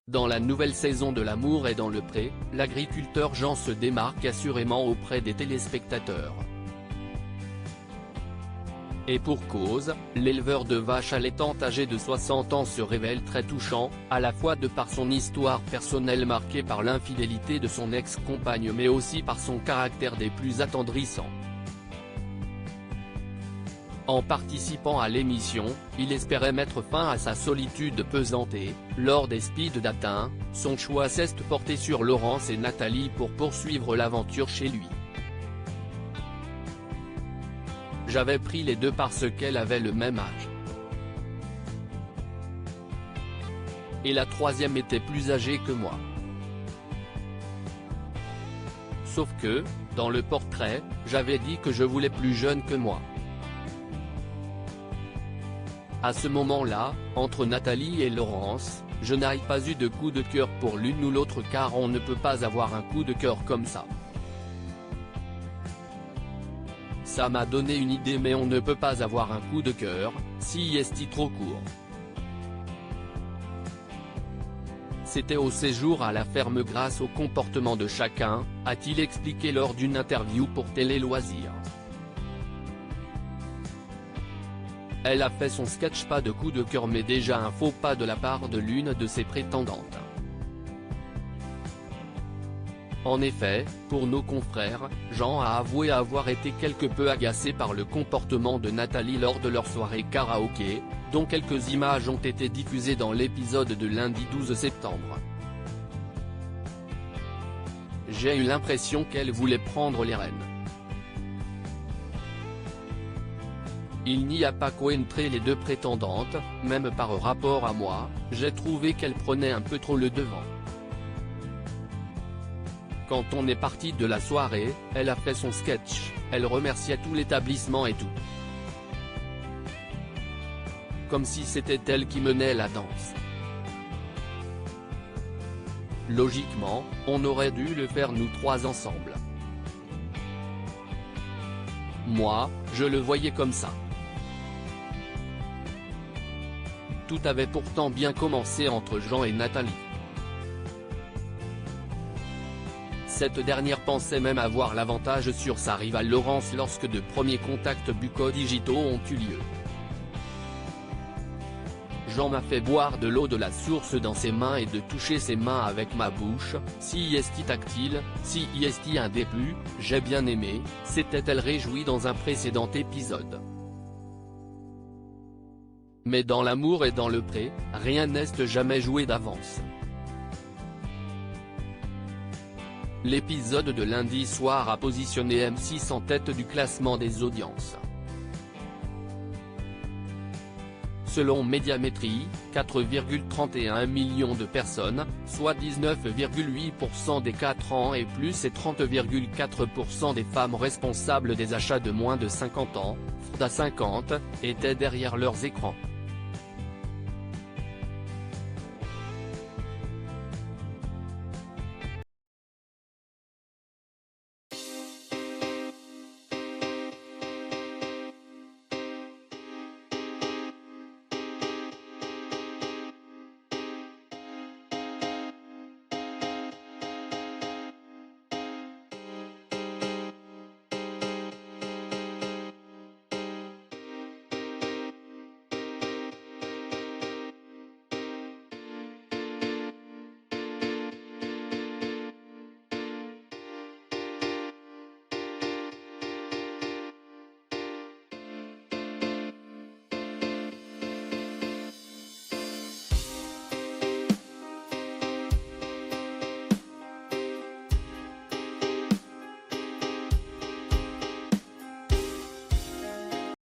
Dans la nouvelle saison de L'amour est dans le pré, l'agriculteur Jean se démarque assurément auprès des téléspectateurs. Et pour cause, l'éleveur de vaches allaitantes âgé de 60 ans se révèle très touchant, à la fois de par son histoire personnelle marquée par l'infidélité de son ex-compagne mais aussi par son caractère des plus attendrissants. En participant à l'émission, il espérait mettre fin à sa solitude pesante et, lors des speed dating, son choix s'est porté sur Laurence et Nathalie pour poursuivre l'aventure chez lui. J'avais pris les deux parce qu'elles avaient le même âge. Et la troisième était plus âgée que moi. Sauf que, dans le portrait, j'avais dit que je voulais plus jeune que moi. À ce moment-là, entre Nathalie et Laurence, je n'ai pas eu de coup de cœur pour l'une ou l'autre car on ne peut pas avoir un coup de cœur comme ça. Ça m'a donné une idée mais on ne peut pas avoir un coup de cœur, si est trop court. C'était au séjour à la ferme grâce au comportement de chacun, a-t-il expliqué lors d'une interview pour Télé Loisirs. Elle a fait son sketch pas de coup de cœur mais déjà un faux pas de la part de l'une de ses prétendantes. En effet, pour nos confrères, Jean a avoué avoir été quelque peu agacé par le comportement de Nathalie lors de leur soirée karaoké, dont quelques images ont été diffusées dans l'épisode de lundi 12 septembre. J'ai eu l'impression qu'elle voulait prendre les rênes. Il n'y a pas qu'entre les deux prétendantes, même par rapport à moi, j'ai trouvé qu'elle prenait un peu trop le devant. Quand on est parti de la soirée, elle a fait son sketch, elle remerciait tout l'établissement et tout. Comme si c'était elle qui menait la danse. Logiquement, on aurait dû le faire nous trois ensemble. Moi, je le voyais comme ça. Tout avait pourtant bien commencé entre Jean et Nathalie. Cette dernière pensait même avoir l'avantage sur sa rivale Laurence lorsque de premiers contacts bucco-digitaux ont eu lieu. Jean m'a fait boire de l'eau de la source dans ses mains et de toucher ses mains avec ma bouche, si est tactile, si est un début, j'ai bien aimé, s'était-elle réjouie dans un précédent épisode. Mais dans L'amour et dans le pré, rien n'est jamais joué d'avance. L'épisode de lundi soir a positionné M6 en tête du classement des audiences. Selon Médiamétrie, 4,31 millions de personnes, soit 19,8% des 4 ans et plus et 30,4% des femmes responsables des achats de moins de 50 ans, à 50, étaient derrière leurs écrans.